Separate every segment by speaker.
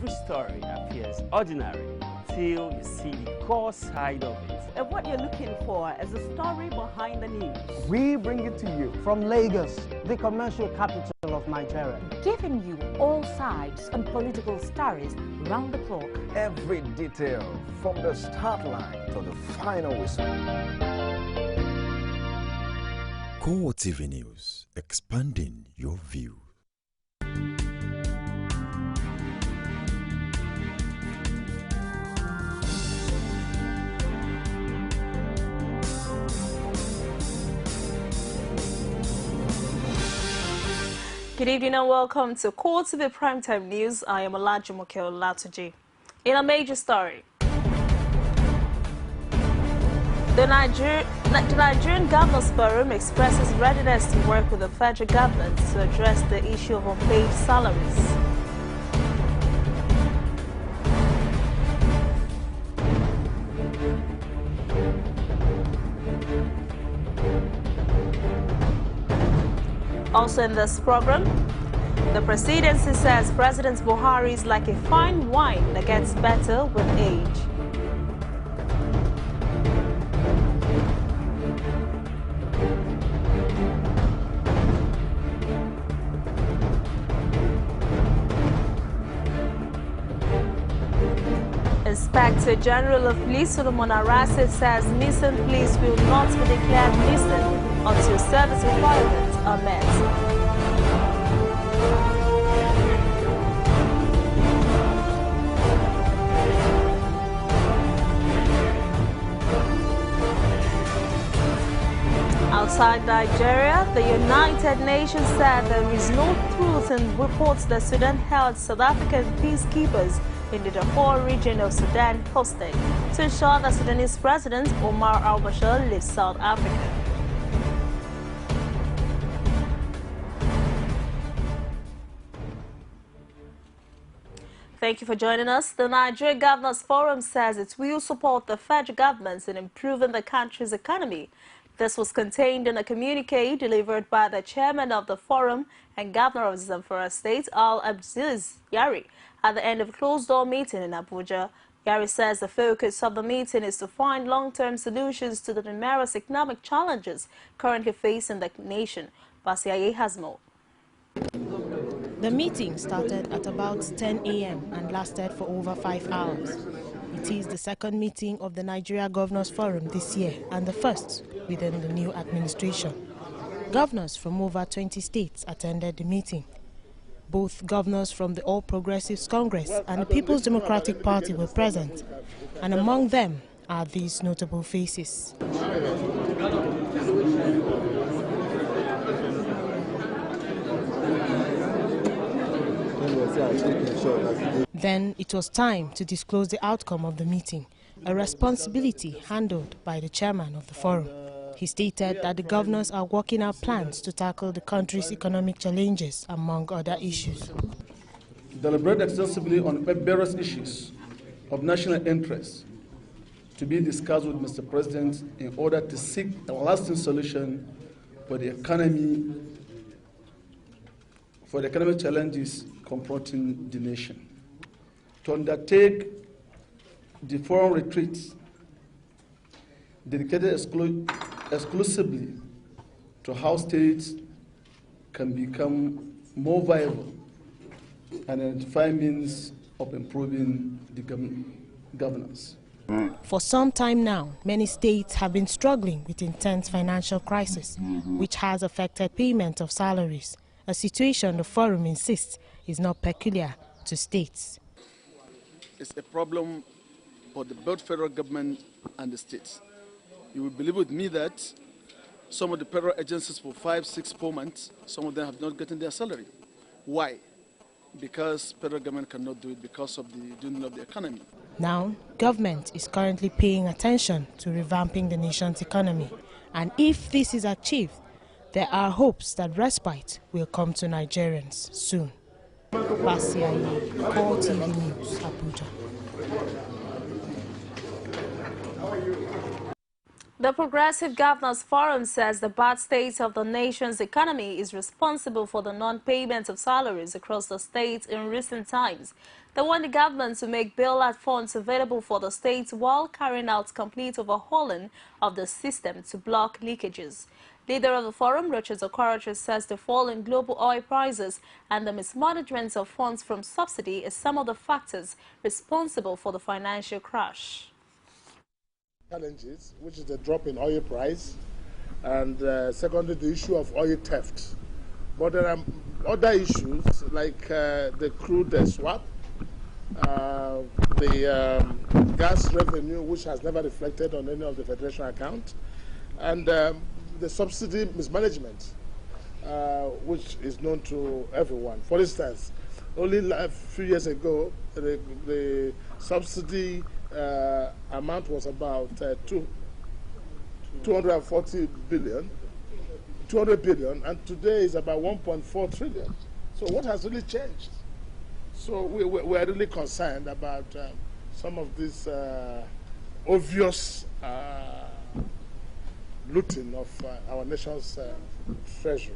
Speaker 1: Every story appears ordinary till you see the core side of it.
Speaker 2: And what you're looking for is the story behind the news.
Speaker 3: We bring it to you from Lagos, the commercial capital of Nigeria.
Speaker 4: Giving you all sides and political stories round the clock.
Speaker 5: Every detail from the start line to the final whistle.
Speaker 6: CoreTV News, expanding your view.
Speaker 7: Good evening and welcome to CoreTV Primetime News. I am Olajumoke Olatuji. In a major story, the Nigerian Governors Forum expresses readiness to work with the federal government to address the issue of unpaid salaries. Also in this program, the presidency says President Buhari is like a fine wine that gets better with age. Inspector General of Police Solomon Arase says missing police will not be declared missing until service requirements are met. Outside Nigeria, the United Nations said there is no truth in reports that Sudan held South African peacekeepers in the Darfur region of Sudan hostage to ensure that Sudanese President Omar al-Bashir leaves South Africa. Thank you for joining us. The Nigeria Governors Forum says it will support the federal government in improving the country's economy. This was contained in a communique delivered by the chairman of the forum and governor of Zamfara State, Al-Abdiz Yari, at the end of a closed-door meeting in Abuja. Yari says the focus of the meeting is to find long-term solutions to the numerous economic challenges currently facing the nation. Basiaye has more.
Speaker 8: The meeting started at about 10 a.m. and lasted for over 5 hours. It is the second meeting of the Nigeria Governors Forum this year and the first within the new administration. Governors from over 20 states attended the meeting. Both governors from the All Progressives Congress and the People's Democratic Party were present, and among them are these notable faces. Then it was time to disclose the outcome of the meeting, a responsibility handled by the chairman of the forum. He stated that the governors are working out plans to tackle the country's economic challenges, among other issues.
Speaker 9: Deliberate extensively on various issues of national interest to be discussed with Mr. President in order to seek a lasting solution for the economic challenges confronting the nation. To undertake the forum retreats dedicated exclusively to how states can become more viable and identify means of improving the governance.
Speaker 8: For some time now, many states have been struggling with intense financial crisis, which has affected payment of salaries, a situation the forum insists is not peculiar to states.
Speaker 9: It's a problem for both federal government and the states. You will believe with me that some of the federal agencies for 5, 6, 4 months, some of them have not gotten their salary. Why? Because federal government cannot do it because of the dwindling of the economy.
Speaker 8: Now, government is currently paying attention to revamping the nation's economy. And if this is achieved, there are hopes that respite will come to Nigerians soon. Basiaye, CoreTV News, Abuja.
Speaker 7: The Progressive Governors Forum says the bad state of the nation's economy is responsible for the non-payment of salaries across the state in recent times. They want the government to make bailout funds available for the states while carrying out complete overhauling of the system to block leakages. Leader of the forum, Richard Okorocha, says the fall in global oil prices and the mismanagement of funds from subsidy is some of the factors responsible for the financial crash.
Speaker 10: Challenges, which is the drop in oil price, and secondly, the issue of oil theft. But there are other issues like the crude swap, the gas revenue, which has never reflected on any of the Federation account, and the subsidy mismanagement, which is known to everyone. For instance, only a few years ago, the subsidy amount was about 200 billion, and today is about 1.4 trillion. So what has really changed? So we are really concerned about some of this obvious looting of our nation's treasury.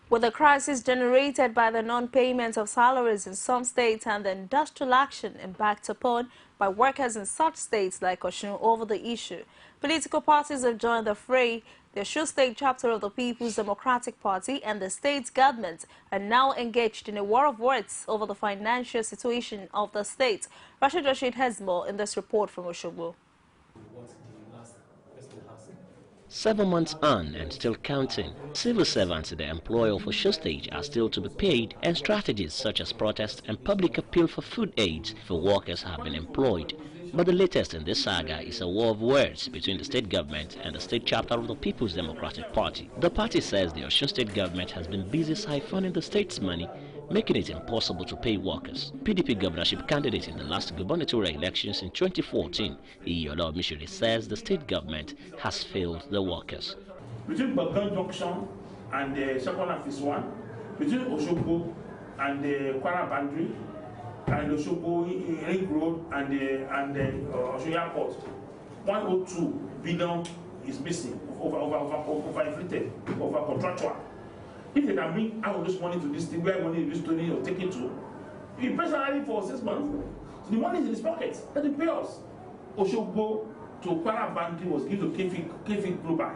Speaker 7: With the crisis generated by the non-payment of salaries in some states and the industrial action embarked upon by workers in such states like Osun over the issue, political parties have joined the fray. The Osun State chapter of the People's Democratic Party and the state government are now engaged in a war of words over the financial situation of the state. Rashid has more in this report from Osogbo.
Speaker 11: 7 months on and still counting. Civil servants in the employ of Osun State are still to be paid, and strategies such as protest and public appeal for food aids for workers have been employed. But the latest in this saga is a war of words between the state government and the state chapter of the People's Democratic Party. The party says the Osun State government has been busy siphoning the state's money, making it impossible to pay workers. PDP governorship candidate in the last gubernatorial elections in 2014, Iyola Omishiri, says the state government has failed the workers.
Speaker 12: Between Bagan Junction and the second office one, between Osogbo and the Kwara boundary, and Osogbo Ring Road and the Osun Airport, 102 billion is missing, over-inflated, over-contractual. If they can bring out this money to this thing, where money is to or take it to, he pays salary for 6 months, so the money is in his pocket, let him pay us. Osogbo to Kwara boundary was given to KV Global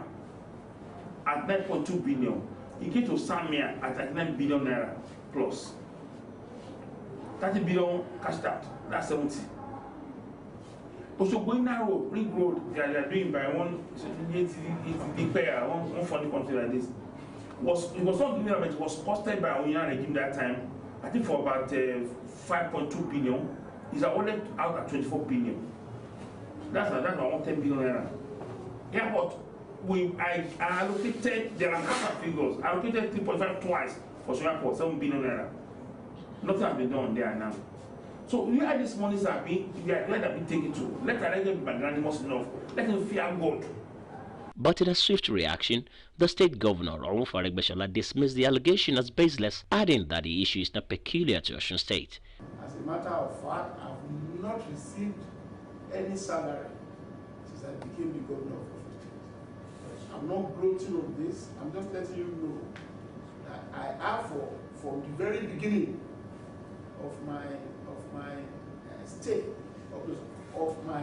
Speaker 12: at 9.2 billion. He came to Samia at 9 billion naira plus. 30 billion cashed out, that's 70. Osogbo Road, Ring Road, they are doing by one funny country like this. It was not given, but it was costed by Onion regime that time, I think for about 5.2 billion. It's only out at 24 billion. That's not 10 billion naira. Yeah, but I allocated, there are couple of figures, I allocated 3.5 twice for Singapore, 7 billion naira. Nothing has been done there now. So where these monies are being, let them be taken to. Let them be magnanimous enough. Let them fear God.
Speaker 11: But in a swift reaction, the state governor, Orunfa Aregbesola, dismissed the allegation as baseless, adding that the issue is not peculiar to Osun State.
Speaker 13: As a matter of fact, I have not received any salary since I became the governor of Osun State. I'm not gloating on this. I'm just letting you know that I have, from the very beginning of my stay, of my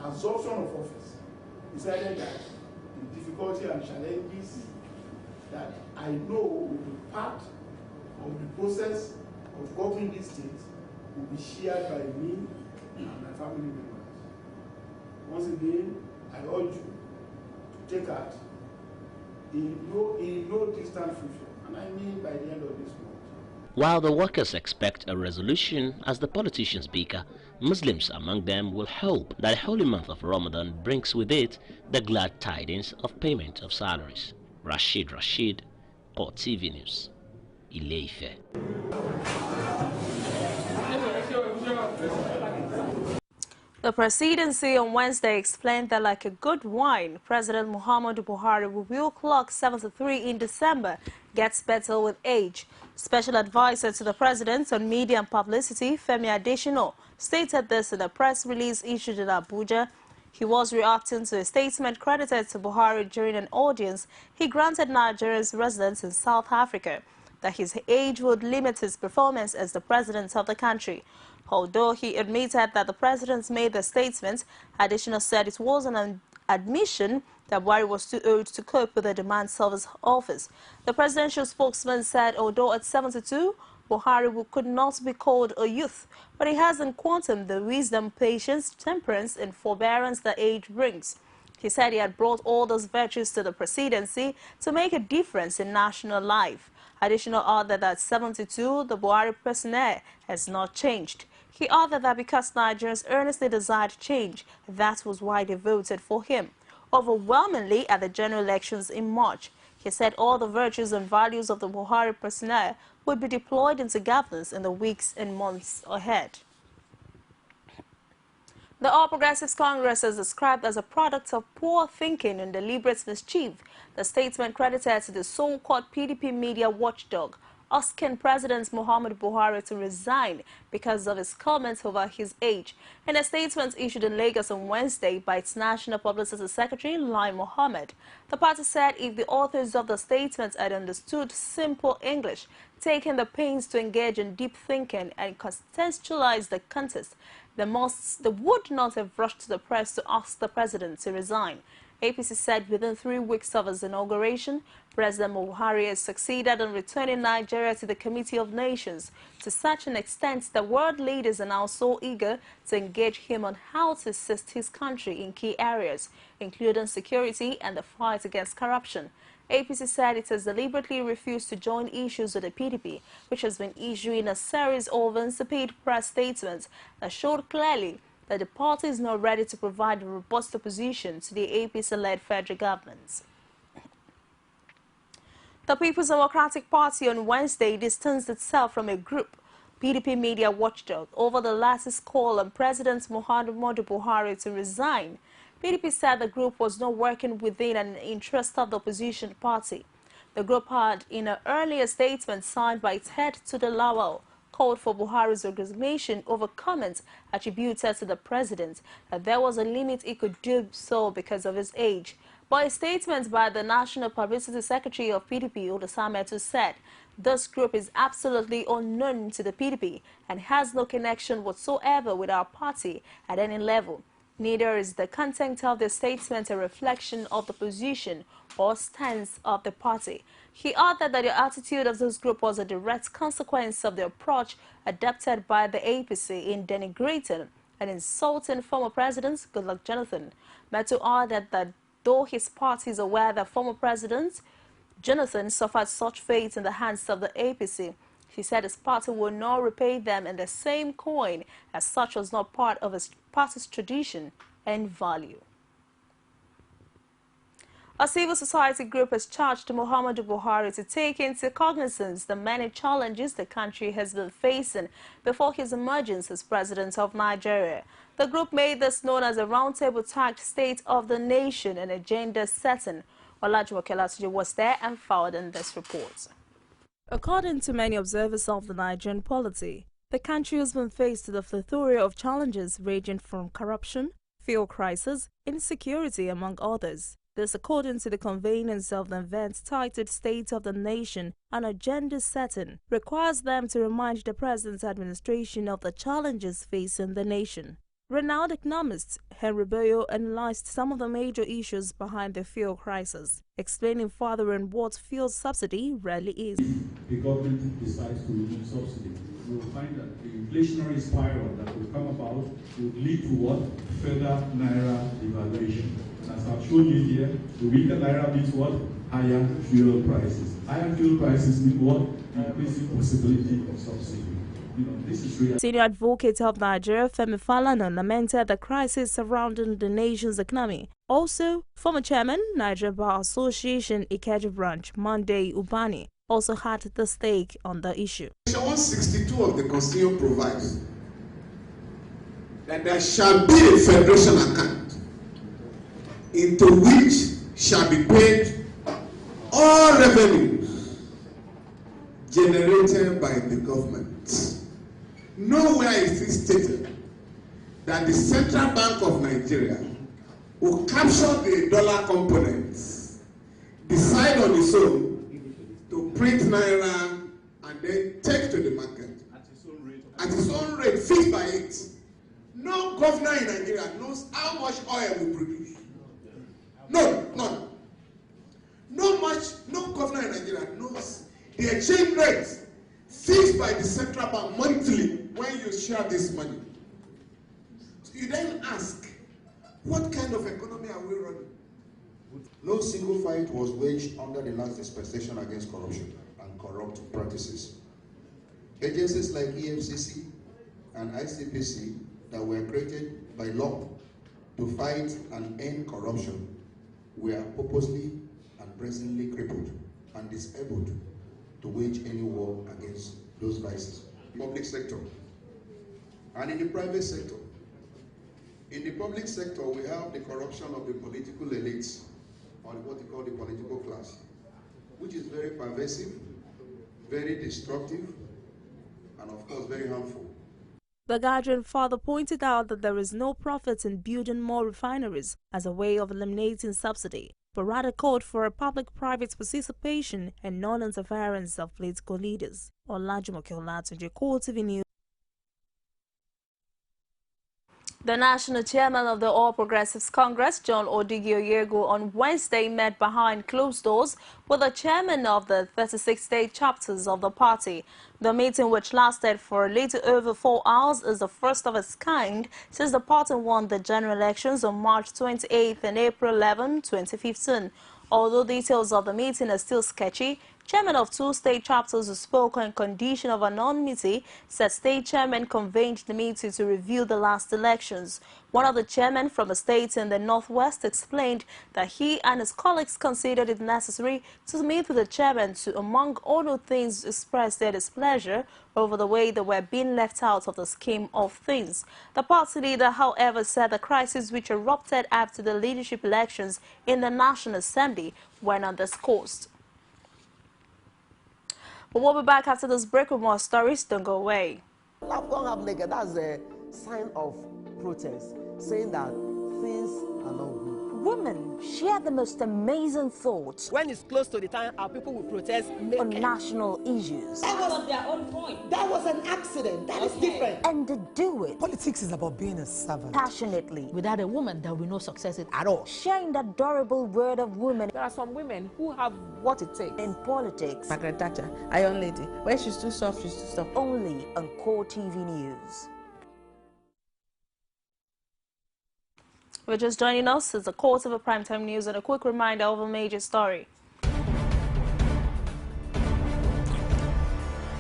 Speaker 13: absorption of office, decided that the difficulty and challenges that I know will be part of the process of governing this state will be shared by me and my family members. Once again, I urge you to take heart in no distant future, and I mean by the end of this month.
Speaker 11: While the workers expect a resolution as the politicians bicker, Muslims among them will hope that the holy month of Ramadan brings with it the glad tidings of payment of salaries. Rashid, CoreTV News, Ile-Ife.
Speaker 7: The presidency on Wednesday explained that like a good wine, President Muhammadu Buhari, who will clock 73 in December, gets better with age. Special advisor to the president on media and publicity, Femi Adesina, stated this in a press release issued in Abuja. He was reacting to a statement credited to Buhari during an audience he granted Nigeria's residents in South Africa that his age would limit his performance as the president of the country. Although he admitted that the president made the statement, Additional said it was an admission that Buhari was too old to cope with the demand service office. The presidential spokesman said although at 72, Buhari could not be called a youth, but he has in quantum the wisdom, patience, temperance, and forbearance that age brings. He said he had brought all those virtues to the presidency to make a difference in national life. Additional added that 72, the Buhari personnel has not changed. He added that because Nigerians earnestly desired change, that was why they voted for him overwhelmingly at the general elections in March. He said all the virtues and values of the Buhari personnel would be deployed into governance in the weeks and months ahead. The All Progressives Congress is described as a product of poor thinking and deliberate mischief. The statement credited to the so-called PDP media watchdog, asking President Muhammadu Buhari to resign because of his comments over his age. In a statement issued in Lagos on Wednesday by its National Publicity Secretary, Lai Mohammed, the party said if the authors of the statement had understood simple English, taken the pains to engage in deep thinking and contextualize the context, they would not have rushed to the press to ask the president to resign. APC said within 3 weeks of his inauguration, President Buhari has succeeded in returning Nigeria to the Committee of Nations to such an extent that world leaders are now so eager to engage him on how to assist his country in key areas, including security and the fight against corruption. APC said it has deliberately refused to join issues with the PDP, which has been issuing a series of insipid press statements that showed clearly that the party is not ready to provide a robust opposition to the APC-led federal government. The People's Democratic Party on Wednesday distanced itself from a group, PDP Media Watchdog, over the latter's call on President Muhammadu Buhari to resign. PDP said the group was not working within an interest of the opposition party. The group had, in an earlier statement signed by its head to the Lawal, called for Buhari's resignation over comments attributed to the president that there was a limit he could do so because of his age. But a statement by the National Publicity Secretary of PDP, Olusametu, said this group is absolutely unknown to the PDP and has no connection whatsoever with our party at any level. Neither is the content of the statement a reflection of the position or stance of the party. He added that the attitude of this group was a direct consequence of the approach adopted by the APC in denigrating and insulting former President Goodluck Jonathan. Metu added that though his party is aware that former President Jonathan suffered such fate in the hands of the APC, he said his party will not repay them in the same coin, as such was not part of his party's tradition and value. A civil society group has charged Muhammadu Buhari to take into cognizance the many challenges the country has been facing before his emergence as president of Nigeria. The group made this known as a roundtable tagged State of the Nation and Agenda Setting. Olajumoke Latuji was there and filed in this report. According to many observers of the Nigerian polity, the country has been faced with a plethora of challenges ranging from corruption, fuel crisis, insecurity, among others. This according to the conveners of the event titled State of the Nation, an Agenda Setting, requires them to remind the President's administration of the challenges facing the nation. Renowned economist Henry Boyo analyzed some of the major issues behind the fuel crisis, explaining further on what fuel subsidy really is.
Speaker 14: If the government decides to remove subsidy, you will find that the inflationary spiral that will come about will lead to what? Further Naira devaluation. And as I've shown you here, the weaker Naira means what? Higher fuel prices. Higher fuel prices mean what? Increasing possibility of subsidy. This is real.
Speaker 7: Senior advocate of Nigeria, Femi Falana, lamented the crisis surrounding the nation's economy. Also, former chairman, Nigeria Bar Association Ikeja branch, Monday Ubani, also had the stake on the issue.
Speaker 15: Section 162 of the Constitution provides that there shall be a federation account into which shall be paid all revenues generated by the government. Nowhere is it stated that the Central Bank of Nigeria will capture the dollar components, decide on its own to print naira and then take to the market at its own rate, fixed by it. No governor in Nigeria knows how much oil we produce. No, none. No governor in Nigeria knows the exchange rate fixed by the central bank monthly when you share this money. So you then ask, what kind of economy are we running?
Speaker 16: No single fight was waged under the last dispensation against corruption and corrupt practices. Agencies like EFCC and ICPC that were created by law to fight and end corruption were purposely and presently crippled and disabled to wage any war against those vices. Public sector and in the private sector. In the public sector, we have the corruption of the political elites, or what we call the political class, which is very pervasive, very destructive, and of course very harmful.
Speaker 7: The Guardian further pointed out that there is no profit in building more refineries as a way of eliminating subsidy, but rather called for a public-private participation and non-interference of political leaders. Olajumoke Olatunji, CoreTV News. The national chairman of the All Progressives Congress, John Odigio-Yego, on Wednesday met behind closed doors with the chairman of the 36 state chapters of the party. The meeting, which lasted for a little over 4 hours, is the first of its kind since the party won the general elections on March 28 and April 11, 2015. Although details of the meeting are still sketchy, chairman of 2 state chapters who spoke on condition of anonymity said state chairman convened the meeting to review the last elections. One of the chairmen from a state in the northwest explained that he and his colleagues considered it necessary to meet with the chairman to, among other things, express their displeasure over the way they were being left out of the scheme of things. The party leader, however, said the crisis which erupted after the leadership elections in the National Assembly went undiscussed. But we'll be back after this break with more stories. Don't go away.
Speaker 3: Don't have naked. That's a sign of protest, saying that things are not good.
Speaker 4: Women share the most amazing thoughts.
Speaker 2: When it's close to the time, our people will protest
Speaker 4: on national issues.
Speaker 17: That was their own point.
Speaker 2: That was an accident. That is different.
Speaker 4: And they do it.
Speaker 3: Politics is about being a servant.
Speaker 4: Passionately.
Speaker 17: Without a woman, there will be no success at all.
Speaker 4: Sharing the adorable word of women.
Speaker 2: There are some women who have what it takes.
Speaker 4: In politics.
Speaker 2: Margaret Thatcher, Iron Lady. When she's too soft, she's too soft.
Speaker 4: Only on CoreTV News.
Speaker 7: We're just joining us. It's the CoreTV Primetime News and a quick reminder of a major story.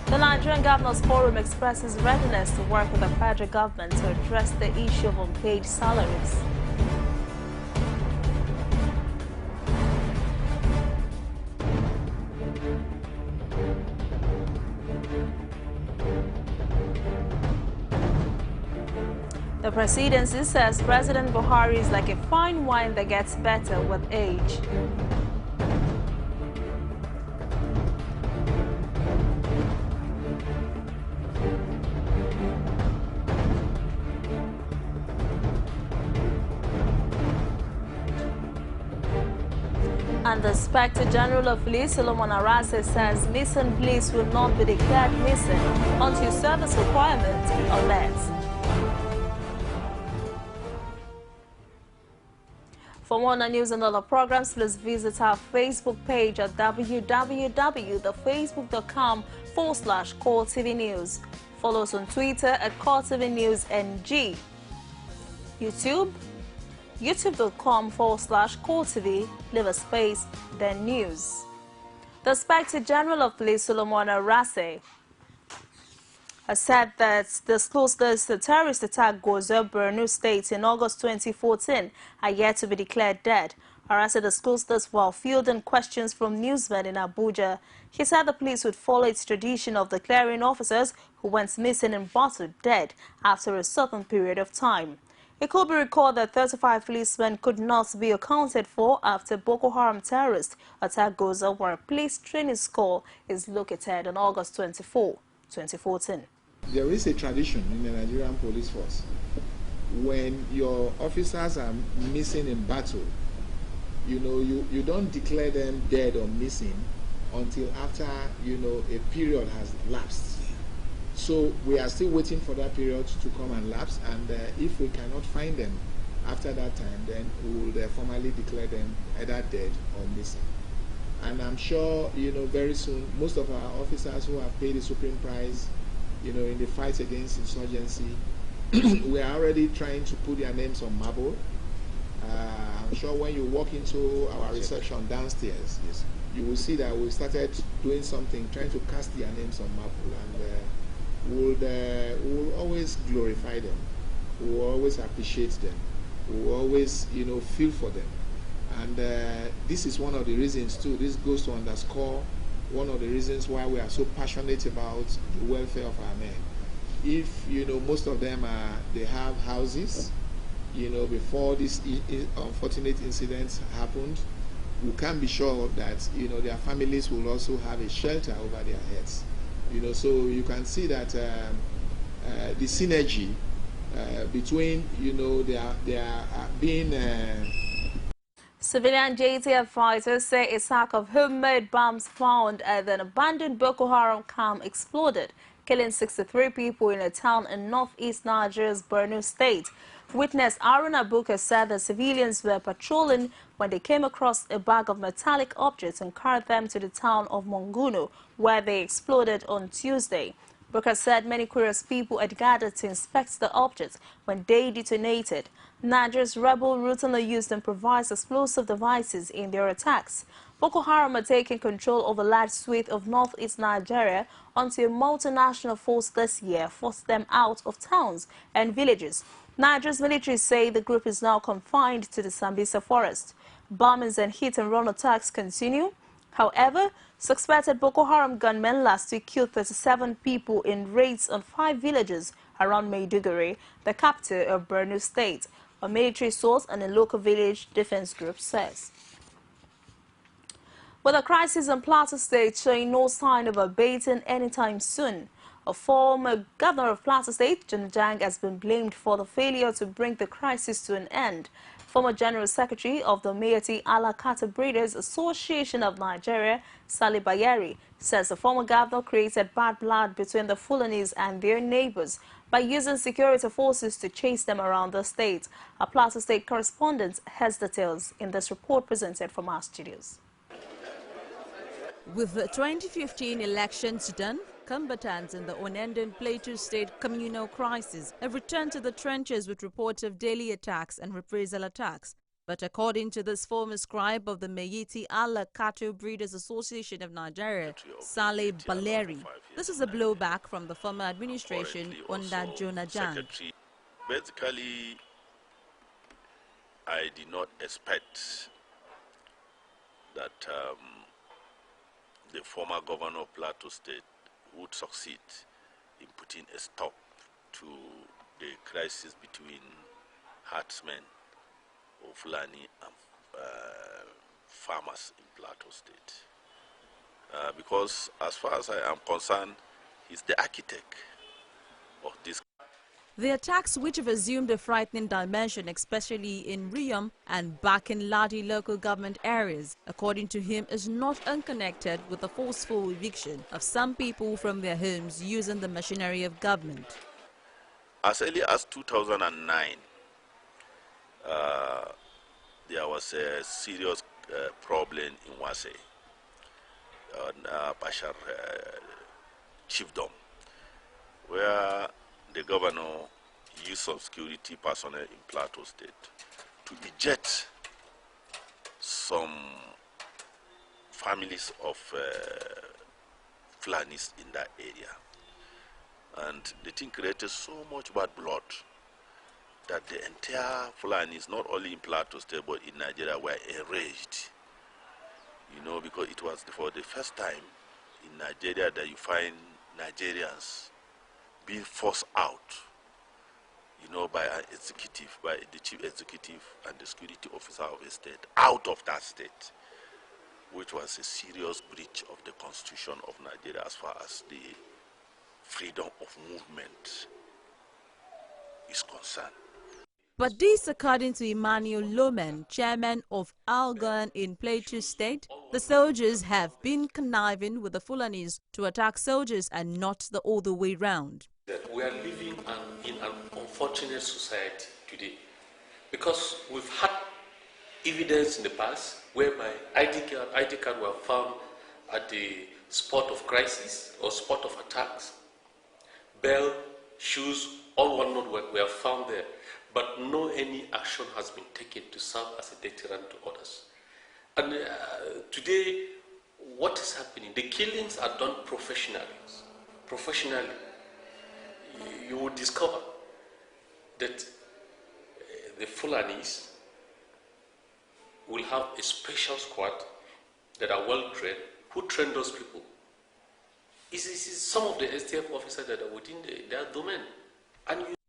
Speaker 7: The Nigerian Governors Forum expresses readiness to work with the federal government to address the issue of unpaid salaries. The presidency says President Buhari is like a fine wine that gets better with age. And the Inspector General of Police, Solomon Arase, says missing police will not be declared missing until service requirements are met. For more news and other programs, please visit our Facebook page at www.facebook.com/CoreTV News. Follow us on Twitter at CoreTV News NG. YouTube, youtube.com/CoreTV, leave a space, then news. The Inspector General of Police, Solomon Arase, has said that the explosives the terrorist attack Goza, Borno State in August 2014 are yet to be declared dead. Arase disclosed this while fielding questions from newsmen in Abuja. He said the police would follow its tradition of declaring officers who went missing and butchered dead after a certain period of time. It could be recalled that 35 policemen could not be accounted for after Boko Haram terrorists attacked Goza, where a police training school is located on August 24, 2014.
Speaker 18: There is a tradition in the Nigerian police force
Speaker 10: when your officers are missing in battle, you don't declare them dead or missing until after, a period has lapsed. So we are still waiting for that period to come and lapse, and if we cannot find them after that time, then we will formally declare them either dead or missing. And I'm sure, very soon, most of our officers who have paid the supreme price, in the fight against insurgency, we are already trying to put their names on marble. I'm sure when you walk into our reception downstairs, yes, you will see that we started doing something, trying to cast their names on marble, and we'll always glorify them. We'll always appreciate them. We'll always, feel for them. And this is one of the reasons too. This goes to underscore one of the reasons why we are so passionate about the welfare of our men. If most of them they have houses, before this unfortunate incident happened, we can be sure that their families will also have a shelter over their heads. So you can see that the synergy between their being.
Speaker 7: Civilian JTF fighters say a sack of homemade bombs found at an abandoned Boko Haram camp exploded, killing 63 people in a town in northeast Nigeria's Borno state. Witness Aaron Abuka said the civilians were patrolling when they came across a bag of metallic objects and carried them to the town of Monguno, where they exploded on Tuesday. Booker said many curious people had gathered to inspect the objects when they detonated. Nigeria's rebel routinely used improvised explosive devices in their attacks. Boko Haram are taking control of a large swathe of northeast Nigeria until a multinational force this year forced them out of towns and villages. Nigeria's military say the group is now confined to the Sambisa forest. Bombings and hit-and-run attacks continue. However, suspected Boko Haram gunmen last week killed 37 people in raids on 5 villages around Maiduguri, the capital of Borno state, a military source and a local village defense group says. With the crisis in Plateau State showing no sign of abating anytime soon, a former governor of Plateau State, John Jang, has been blamed for the failure to bring the crisis to an end. Former General Secretary of the Meati Allah Cattle Breeders Association of Nigeria, Salih Bayeri, says the former governor created bad blood between the Fulanis and their neighbors by using security forces to chase them around the state. Our Plateau State correspondent has details in this report presented from our studios.
Speaker 18: With the 2015 elections done, combatants in the unending Plateau State communal crisis have returned to the trenches with reports of daily attacks and reprisal attacks. But according to this former scribe of the Meiti Allah Cattle Breeders Association of Nigeria, Saleh Baleri, this is a blowback from the former administration under Jonah Jang.
Speaker 19: Basically, I did not expect that the former governor of Plateau State would succeed in putting a stop to the crisis between herdsmen of Fulani and farmers in Plateau State. Because as far as I am concerned, he's the architect of this.
Speaker 18: The attacks, which have assumed a frightening dimension, especially in Riyom and Bakin Ladi local government areas, according to him, is not unconnected with the forceful eviction of some people from their homes using the machinery of government.
Speaker 19: As early as 2009, there was a serious problem in Wase, Bashar chiefdom, where the governor used some security personnel in Plateau State to eject some families of Fulanis in that area. And the thing created so much bad blood that the entire Fulanis, not only in Plateau State but in Nigeria, were enraged. Because it was for the first time in Nigeria that you find Nigerians being forced out, by an executive, by the chief executive and the security officer of a state, out of that state, which was a serious breach of the constitution of Nigeria as far as the freedom of movement is concerned.
Speaker 18: But this, according to Emmanuel Loman, chairman of Algon in Plateau State, the soldiers have been conniving with the Fulanis to attack soldiers and not the other way round.
Speaker 20: We are living in an unfortunate society today because we've had evidence in the past whereby ID card were found at the spot of crisis or spot of attacks. Bell, shoes, all whatnot were found there. But no any action has been taken to serve as a deterrent to others. And today, what is happening? The killings are done professionally. Professionally, you will discover that the Fulanis will have a special squad that are well trained. Who train those people? It's some of the STF officers that are within their domain.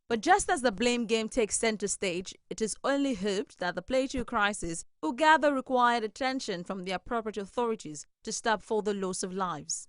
Speaker 18: But just as the blame game takes center stage, it is only hoped that the Plateau crisis will gather required attention from the appropriate authorities to stop further loss of lives.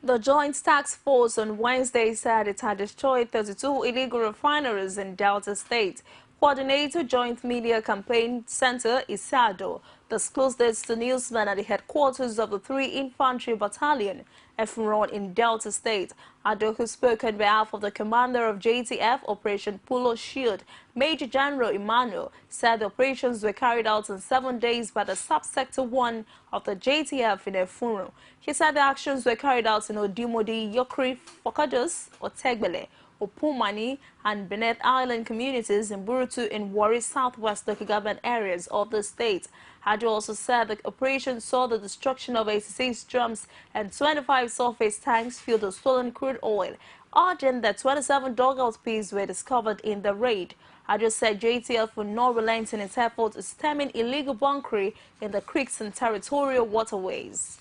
Speaker 7: The Joint Task Force on Wednesday said it had destroyed 32 illegal refineries in Delta State. Coordinator Joint Media Campaign Center Isado disclosed this to newsmen at the headquarters of the 3 Infantry Battalion, Efron in Delta State. Ado, who spoke on behalf of the commander of JTF Operation Polo Shield, Major General Emmanuel, said the operations were carried out in 7 days by the Subsector 1 of the JTF in Efron. He said the actions were carried out in Odimodi, Yokri, Fokados, Otegbele, Opumani and Beneath Island communities in Burutu in Warri Southwest local government areas of the state. Hadu also said the operation saw the destruction of 86 drums and 25 surface tanks filled with stolen crude oil, urging that 27 dugout pits were discovered in the raid. Hadu said JTF will not relent in its effort to stemming illegal bunkering in the creeks and territorial waterways.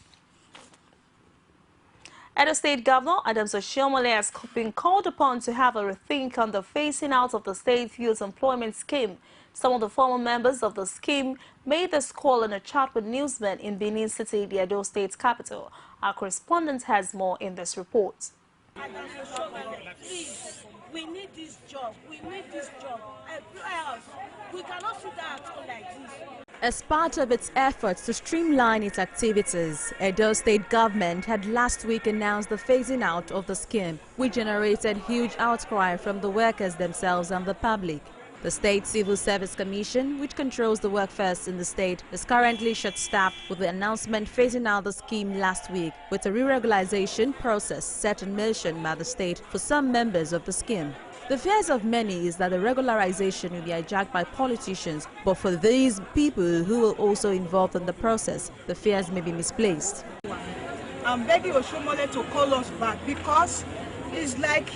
Speaker 7: Edo State Governor Adams Oshiomhole has been called upon to have a rethink on the phasing out of the state youth employment scheme. Some of the former members of the scheme made this call in a chat with newsmen in Benin City, the Edo State capital. Our correspondent has more in this report.
Speaker 21: Please, we need this job. We need this job. Employ us. We cannot sit down at home like this.
Speaker 18: As part of its efforts to streamline its activities, Edo State government had last week announced the phasing out of the scheme, which generated huge outcry from the workers themselves and the public. The State Civil Service Commission, which controls the workforce in the state, is currently short-staffed with the announcement phasing out the scheme last week, with a re-regularization process set in motion by the state for some members of the scheme. The fears of many is that the regularization will be hijacked by politicians, but for these people who are also involved in the process, the fears may be misplaced.
Speaker 21: I'm begging Oshiomhole to call us back because it's like,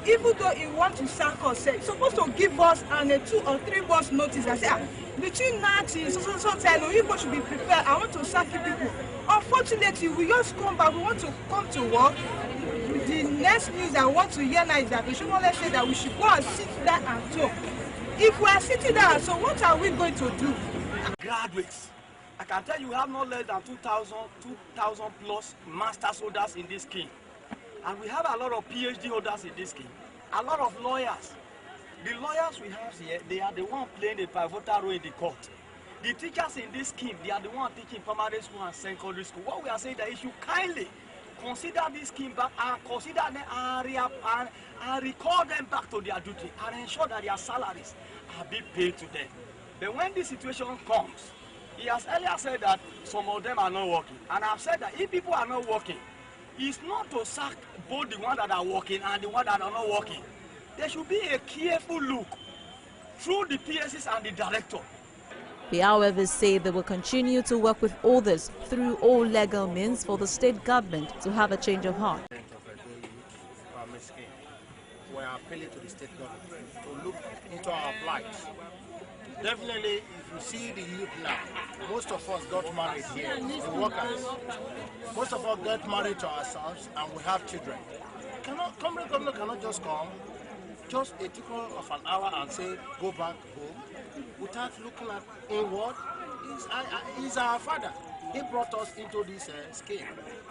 Speaker 21: even though he wants to sack us, he's supposed to give us a 2 or 3 months notice and say, between now and so time, people should be prepared. I want to sack you people. Unfortunately, we just come back. We want to come to work. The next news I want to hear now is that Oshiomhole said that we should go and sit down and talk. If we are sitting down, so what are we going to do?
Speaker 22: Graduates, I can tell you we have no less than 2,000 plus master's holders in this scheme. And we have a lot of PhD holders in this scheme, a lot of lawyers. The lawyers we have here, they are the ones playing the pivotal role in the court. The teachers in this scheme, they are the ones teaching primary school and secondary school. What we are saying that you should kindly consider this scheme back and consider them and recall them back to their duty and ensure that their salaries are being paid to them. But when this situation comes, he has earlier said that some of them are not working. And I've said that if people are not working, it's not to sack both the ones that are working and the ones that are not working. There should be a careful look through the PSs and the director.
Speaker 18: They, however, say they will continue to work with others through all legal means for the state government to have a change of heart.
Speaker 10: We are appealing to the state government to look into our plight. Definitely, if you see the youth now, most of us got married here, the workers. Most of us got married to ourselves and we have children. Government cannot just come, just a tickle of an hour and say, go back home, without looking at inward. He's our father. He brought us into this scheme.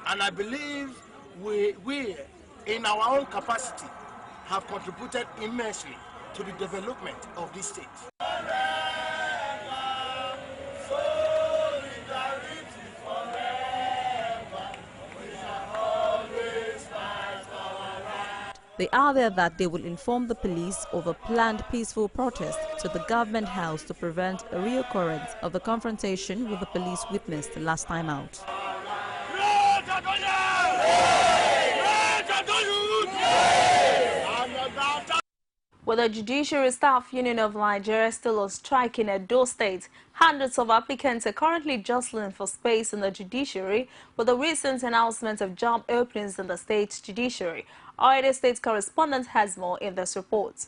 Speaker 10: And I believe we, in our own capacity, have contributed immensely
Speaker 22: to the development of this state.
Speaker 18: They added that they will inform the police of a planned peaceful protest to the government house to prevent a reoccurrence of the confrontation with the police witnessed last time out.
Speaker 7: With the Judiciary Staff Union of Nigeria still on strike in Edo State, hundreds of applicants are currently jostling for space in the judiciary with the recent announcement of job openings in the state judiciary. Our Edo State correspondent has more in this report.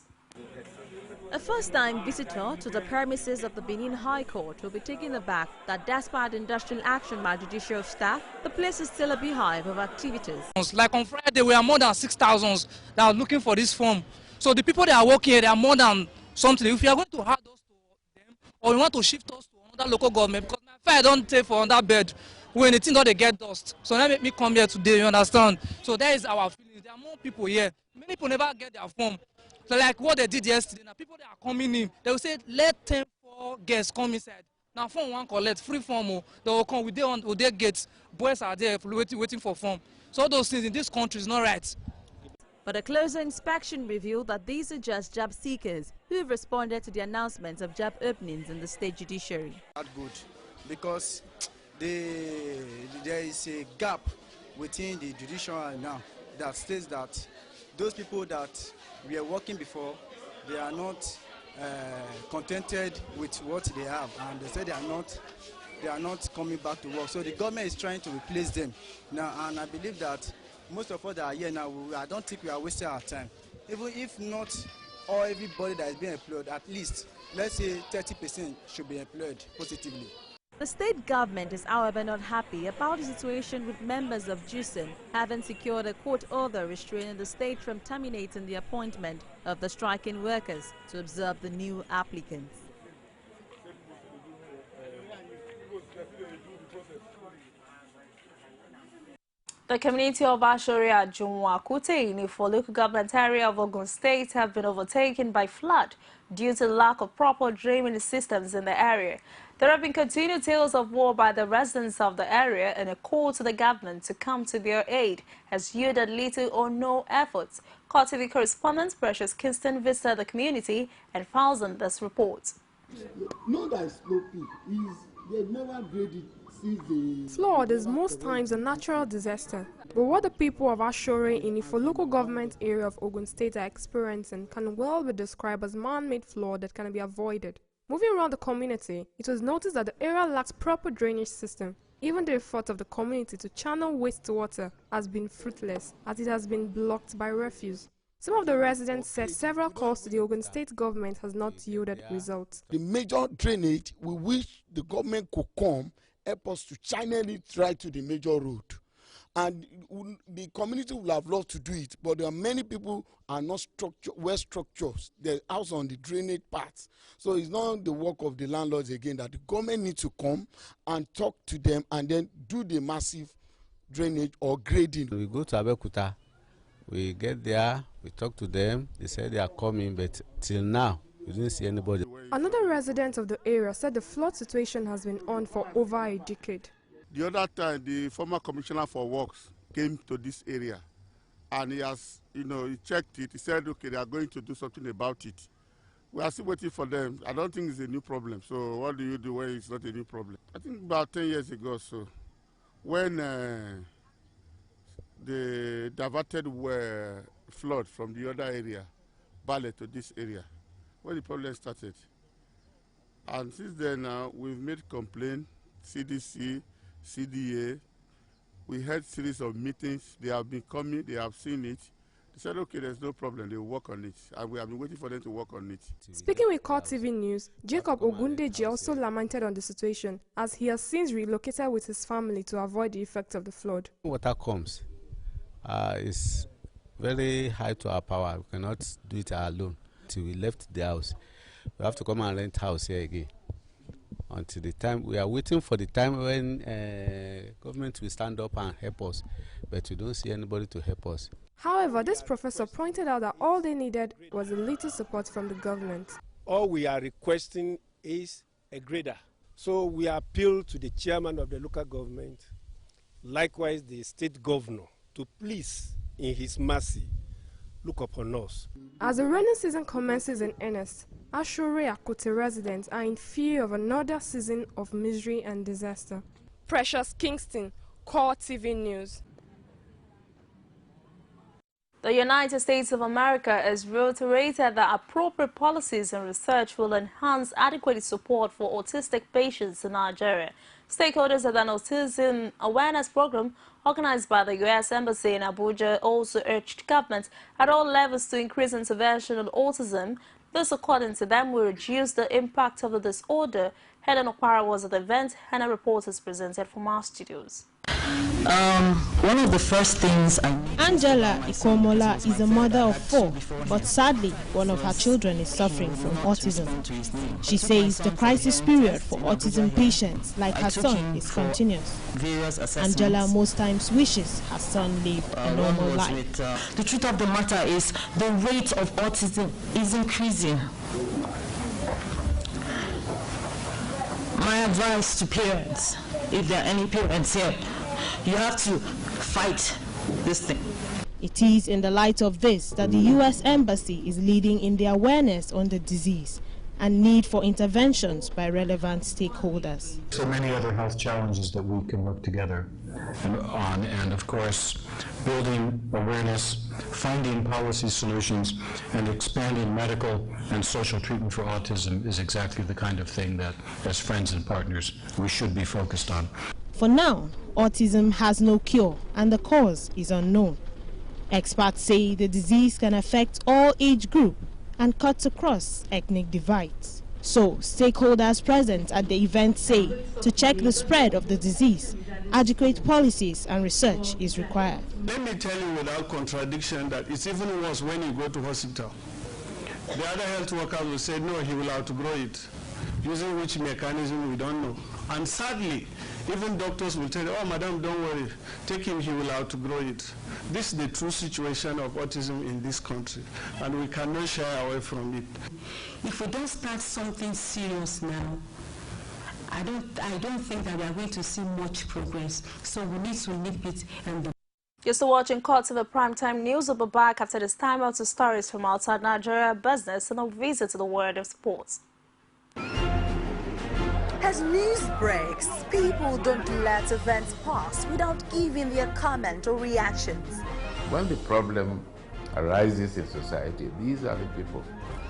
Speaker 18: A first-time visitor to the premises of the Benin High Court will be taken aback that despite industrial action by judicial staff, the place is still a beehive of activities.
Speaker 1: Like on Friday, we are more than 6,000 that are looking for this form. So the people that are working here, they are more than something. If you are going to add us to them, or you want to shift us to another local government, because my fire don't take for another bed when the thing don't they get dust. So that make me come here today, you understand? So that is our feeling. There are more people here. Many people never get their form. So like what they did yesterday, now people that are coming in, they will say, let 10 guests come inside. Now form one collect, free form, they will come with their gates. Boys are there waiting for form. So all those things in this country is not right.
Speaker 18: But a closer inspection revealed that these are just job seekers who have responded to the announcements of job openings in the state judiciary.
Speaker 5: Not good, because there is a gap within the judiciary now that states that those people that were working before, they are not contented with what they have, and they say they are not coming back to work. So the government is trying to replace them now, and I believe that most of us that are here now, I don't think we are wasting our time. Even if not all everybody that is being employed, at least let's say 30% should be employed positively.
Speaker 18: The state government is, however, not happy about the situation with members of JUSIN having secured a court order restraining the state from terminating the appointment of the striking workers to observe the new applicants.
Speaker 7: The community of Ashori at Jumwakute in the local government area of Ogun State have been overtaken by flood due to the lack of proper drainage systems in the area. There have been continued tales of war by the residents of the area, and a call to the government to come to their aid has yielded little or no efforts. CoreTV correspondent Precious Kingston visited the community and files on this report.
Speaker 23: No, that is sloppy. They've never graded.
Speaker 24: Flood is most times a natural disaster, but what the people of Ashore in the local government area of Ogun State are experiencing can well be described as man-made flood that can be avoided. Moving around the community, it was noticed that the area lacks proper drainage system. Even the effort of the community to channel wastewater has been fruitless, as it has been blocked by refuse. Some of the residents said several calls to the Ogun State government has not yielded results.
Speaker 23: The major drainage, we wish the government could come help us to channel it right to the major road, and the community will have loved to do it, but there are many people are not structured. They're out on the drainage part, so it's not the work of the landlords again. That the government needs to come and talk to them and then do the massive drainage or grading.
Speaker 25: We go to Abeokuta, we get there, we talk to them. They said they are coming, but till now we didn't see anybody.
Speaker 24: Another resident of the area said the flood situation has been on for over a decade.
Speaker 10: The other time, the former commissioner for works came to this area, and he has, he checked it. He said, okay, they are going to do something about it. We are still waiting for them. I don't think it's a new problem. So what do you do when it's not a new problem? I think about 10 years ago or so, when they diverted flood from the other area, Bale to this area, when the problem started. And since then, we've made complaint, CDC, CDA. We had series of meetings. They have been coming. They have seen it. They said, okay, there's no problem. They will work on it. And we have been waiting for them to work on it.
Speaker 24: Speaking with CoreTV News, Jacob Ogundeji also lamented on the situation, as he has since relocated with his family to avoid the effects of the flood.
Speaker 25: Water comes. It's very high to our power. We cannot do it alone. Till we left the house, we have to come and rent house here again. until the time. We are waiting for the time when government will stand up and help us, but we don't see anybody to help us.
Speaker 24: However, this professor pointed out that all they needed was a little support from the government.
Speaker 6: All we are requesting is a grader. So we appeal to the chairman of the local government, likewise the state governor, to please, in his mercy, look upon us.
Speaker 24: As the rainy season commences in earnest, Ashore Akute residents are in fear of another season of misery and disaster. Precious Kingston, CoreTV News.
Speaker 7: The United States of America has reiterated that appropriate policies and research will enhance adequate support for autistic patients in Nigeria. Stakeholders at an autism awareness program organized by the U.S. Embassy in Abuja also urged governments at all levels to increase intervention on autism. This, according to them, will reduce the impact of the disorder. Helen Okpara was at the event. Hannah reporters presented from our studios.
Speaker 8: One of the first things
Speaker 9: Angela Ikomola is a mother of 4, but sadly, one of her children is suffering from autism. She says the crisis period for autism patients like her son is continuous. Angela most times wishes her son lived a normal life.
Speaker 8: The truth of the matter is the rate of autism is increasing. My advice to parents, if there are any parents here, you have to fight this thing.
Speaker 9: It is in the light of this that the U.S. Embassy is leading in the awareness on the disease and need for interventions by relevant stakeholders.
Speaker 12: So many other health challenges that we can work together on, and of course, building awareness, finding policy solutions, and expanding medical and social treatment for autism is exactly the kind of thing that, as friends and partners, we should be focused on.
Speaker 9: For now, autism has no cure and the cause is unknown. Experts say the disease can affect all age groups and cuts across ethnic divides. So, stakeholders present at the event say to check the spread of the disease, adequate policies and research is required.
Speaker 13: Let me tell you without contradiction that it's even worse when you go to hospital. The other health workers will say, no, he will outgrow it. Using which mechanism, we don't know. And sadly, even doctors will tell you, oh, madam, don't worry, take him, he will outgrow it. This is the true situation of autism in this country, and we cannot shy away from it.
Speaker 8: If we don't start something serious now, I don't think that we are going to see much progress. So we need to nip it and
Speaker 7: You're still watching CoreTV Primetime News. We'll be back after this time out to stories from outside Nigeria, business, and a visit to the world of sports.
Speaker 26: As news breaks, people don't let events pass without giving their comment or reactions.
Speaker 27: When the problem arises in society, these are the people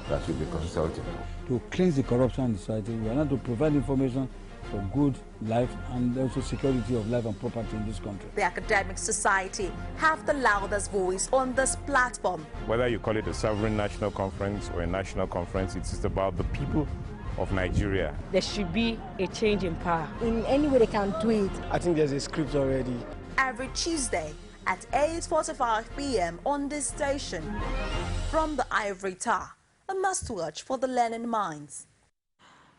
Speaker 27: that should be consulted.
Speaker 28: To cleanse the corruption in society, we are not to provide information for good life and also security of life and property in this country.
Speaker 26: The academic society have the loudest voice on this platform.
Speaker 29: Whether you call it a sovereign national conference or a national conference, it is about the people of Nigeria.
Speaker 30: There should be a change in power.
Speaker 26: In any way they can do it.
Speaker 6: I think there's a script already.
Speaker 26: Every Tuesday at 8:45 p.m. on this station. From the Ivory Tower, a must-watch for the learning minds.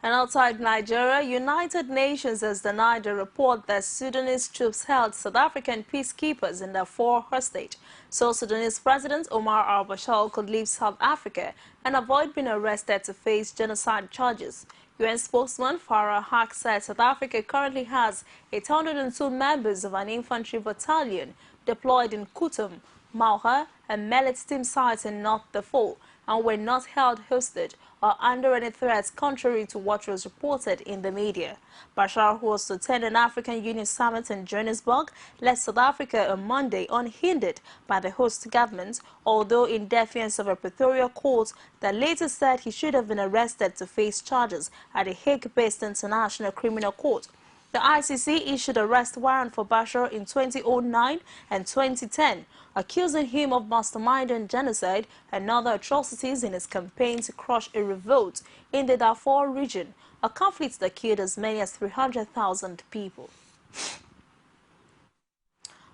Speaker 7: And outside Nigeria, United Nations has denied a report that Sudanese troops held South African peacekeepers in Darfur hostage. So Sudanese President Omar al-Bashir could leave South Africa and avoid being arrested to face genocide charges. UN spokesman Farah Haq said South Africa currently has 802 members of an infantry battalion deployed in Kutum, Mauha, and Mellet team sites in North Darfur, and were not held hostage or under any threats, contrary to what was reported in the media. Bashir, who was to attend an African Union summit in Johannesburg, left South Africa on Monday unhindered by the host government, although in defiance of a Pretoria court that later said he should have been arrested to face charges at the Hague-based International Criminal Court. The ICC issued an arrest warrant for Bashir in 2009 and 2010, accusing him of masterminding genocide and other atrocities in his campaign to crush a revolt in the Darfur region, a conflict that killed as many as 300,000 people.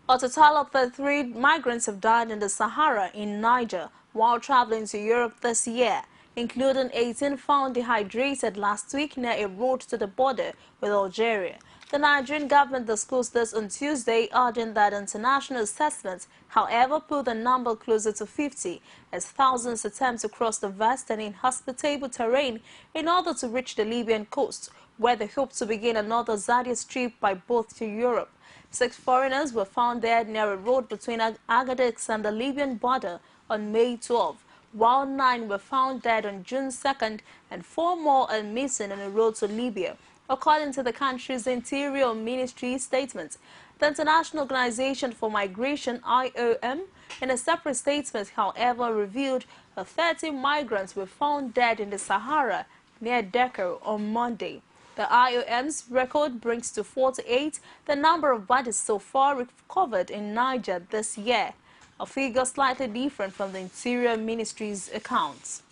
Speaker 7: A total of 33 migrants have died in the Sahara in Niger while traveling to Europe this year. including 18 found dehydrated last week near a road to the border with Algeria. The Nigerian government disclosed this on Tuesday, adding that international assessments, however, put the number closer to 50, as thousands attempt to cross the vast and inhospitable terrain in order to reach the Libyan coast, where they hope to begin another Zadius trip by boat to Europe. 6 foreigners were found dead near a road between Agadez and the Libyan border on May 12, while 9 were found dead on June 2nd and 4 more are missing on the road to Libya, according to the country's Interior Ministry statement. The International Organization for Migration, IOM, in a separate statement, however, revealed that 30 migrants were found dead in the Sahara near Dakar on Monday. The IOM's record brings to 48 the number of bodies so far recovered in Niger this year, a figure slightly different from the Interior Ministry's accounts.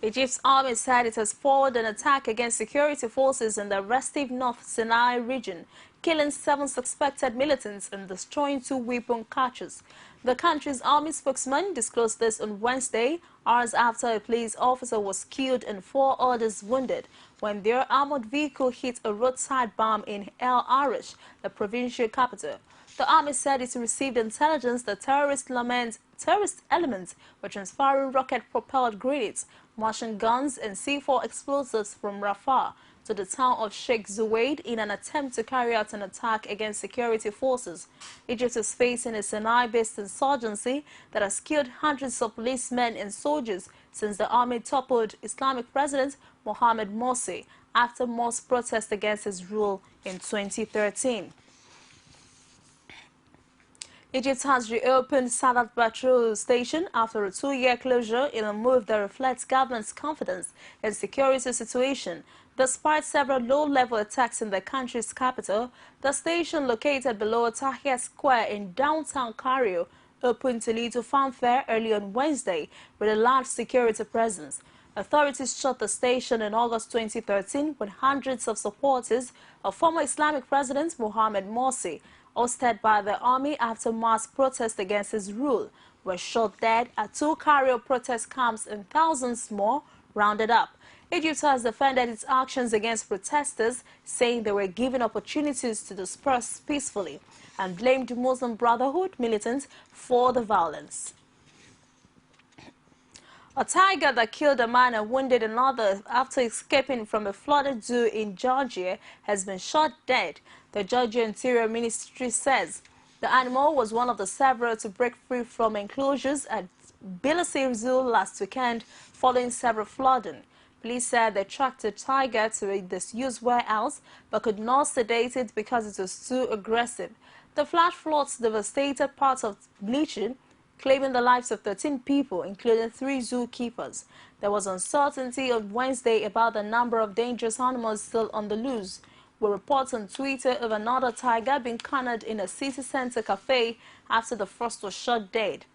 Speaker 7: Egypt's army said it has forwarded an attack against security forces in the restive North Sinai region, killing 7 suspected militants and destroying 2 weapon caches. The country's army spokesman disclosed this on Wednesday, hours after a police officer was killed and 4 others wounded when their armored vehicle hit a roadside bomb in El Arish, the provincial capital. The army said it received intelligence that terrorist elements were transferring rocket-propelled grenades, machine guns, and C4 explosives from Rafah to the town of Sheikh Zuweid in an attempt to carry out an attack against security forces. Egypt is facing a Sinai-based insurgency that has killed hundreds of policemen and soldiers since the army toppled Islamic President Mohamed Morsi after Morsi's protest against his rule in 2013. Egypt has reopened Sadat Patrol Station after a 2-year closure in a move that reflects government's confidence in security situation. Despite several low-level attacks in the country's capital, the station located below Tahrir Square in downtown Cairo opened to little fanfare early on Wednesday with a large security presence. Authorities shut the station in August 2013 when hundreds of supporters of former Islamic President Mohamed Morsi, hosted by the army after mass protests against his rule, were shot dead at 2 Cairo protest camps and thousands more rounded up. Egypt has defended its actions against protesters, saying they were given opportunities to disperse peacefully, and blamed Muslim Brotherhood militants for the violence. A tiger that killed a man and wounded another after escaping from a flooded zoo in Georgia has been shot dead, the Georgia Interior Ministry says. The animal was one of the several to break free from enclosures at Tbilisi Zoo last weekend following several flooding. Police said they tracked the tiger to a disused warehouse but could not sedate it because it was too aggressive. The flash floods devastated parts of Bleaching, claiming the lives of 13 people, including 3 zookeepers. There was uncertainty on Wednesday about the number of dangerous animals still on the loose, with reports on Twitter of another tiger being cornered in a city center cafe after the first was shot dead.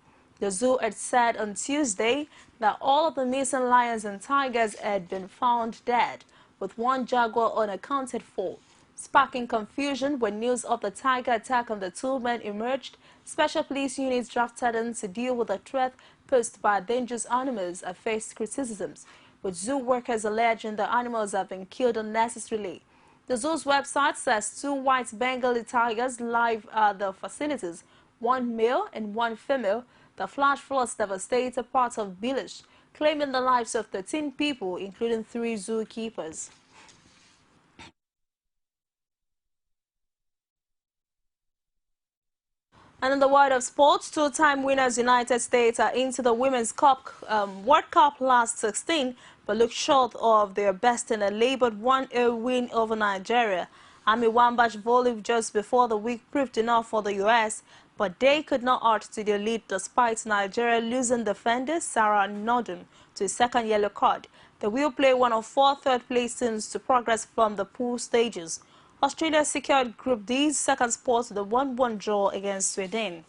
Speaker 7: The zoo had said on Tuesday that all of the missing lions and tigers had been found dead, with 1 jaguar unaccounted for. Sparking confusion when news of the tiger attack on the 2 men emerged, special police units drafted in to deal with the threat posed by dangerous animals have faced criticisms, with zoo workers alleging the animals have been killed unnecessarily. The zoo's website says 2 white Bengali tigers live at the facilities, 1 male and 1 female. The flash floods devastated parts of village, claiming the lives of 13 people, including 3 zookeepers. And in the world of sports, 2-time winners United States are into the Women's Cup World Cup last 16, but look short of their best in a labored 1-0 win over Nigeria. Ami Wambach volley just before the week proved enough for the U.S., but they could not add to their lead despite Nigeria losing defender Sarah Nodum to a 2nd yellow card. They will play one of 4 third-place teams to progress from the pool stages. Australia secured Group D's 2nd spot with a 1-1 draw against Sweden.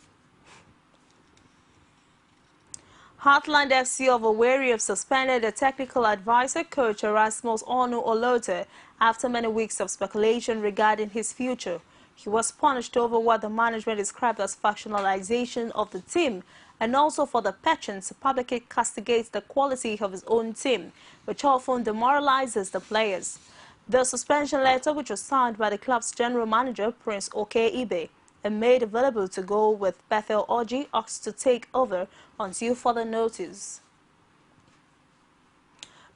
Speaker 7: Heartland FC of Owerri have suspended their technical advisor, coach Erasmus Onu Olote, after many weeks of speculation regarding his future. He was punished over what the management described as factionalization of the team and also for the penchant to publicly castigate the quality of his own team, which often demoralizes the players. The suspension letter, which was signed by the club's general manager, Prince Oke Ibe, and made available to go with Bethel Orji, asked to take over until further notice.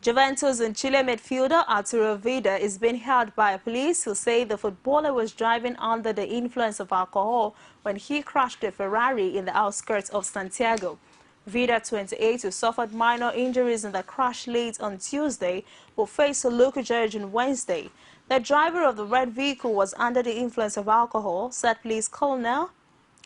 Speaker 7: Juventus and Chile midfielder Arturo Vidal is being held by police who say the footballer was driving under the influence of alcohol when he crashed a Ferrari in the outskirts of Santiago. Vidal, 28, who suffered minor injuries in the crash late on Tuesday, will face a local judge on Wednesday. The driver of the red vehicle was under the influence of alcohol, said Police Colonel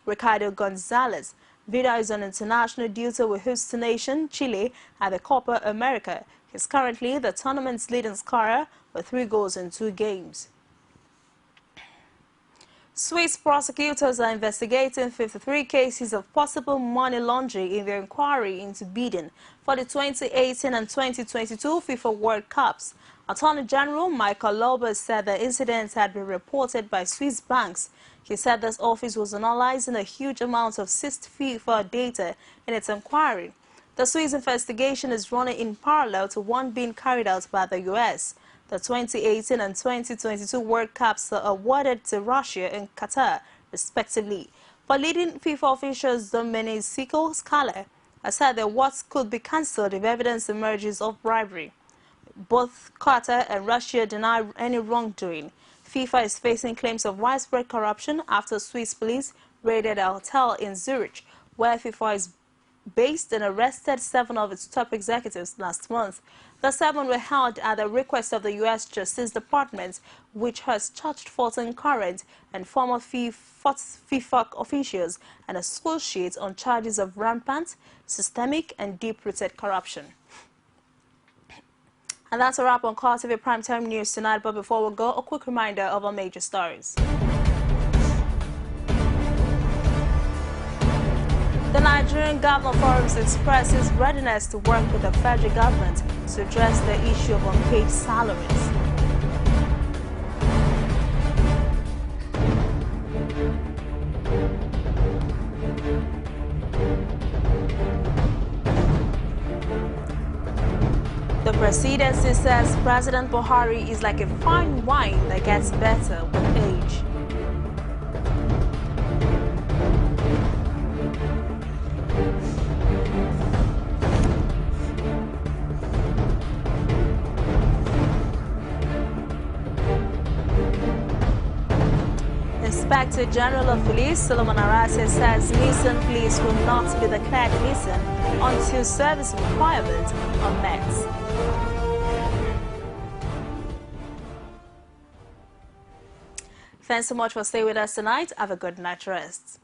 Speaker 7: Ricardo Gonzalez. Vidal is on international duty with host nation Chile at the Copa America. He's currently the tournament's leading scorer with 3 goals in 2 games. Swiss prosecutors are investigating 53 cases of possible money laundering in their inquiry into bidding for the 2018 and 2022 FIFA World Cups. Attorney General Michael Lauber said the incidents had been reported by Swiss banks. He said this office was analyzing a huge amount of seized FIFA data in its inquiry. The Swiss investigation is running in parallel to one being carried out by the U.S. The 2018 and 2022 World Cups are awarded to Russia and Qatar, respectively. But leading FIFA officials Domenico Scala has said that what could be cancelled if evidence emerges of bribery. Both Qatar and Russia deny any wrongdoing. FIFA is facing claims of widespread corruption after Swiss police raided a hotel in Zurich, where FIFA is based and arrested 7 of its top executives last month. The 7 were held at the request of the U.S. Justice Department, which has charged 14 current and former FIFA officials and associates on charges of rampant, systemic and deep-rooted corruption. And that's a wrap on CoreTV Primetime News tonight, but before we go, a quick reminder of our major stories. The Nigerian Governor Forum expresses readiness to work with the federal government to address the issue of unpaid salaries. The presidency says President Buhari is like a fine wine that gets better with age. Inspector General of Police Solomon Arase says missing police will not be declared missing until service requirements are met. Thanks so much for staying with us tonight. Have a good night rest.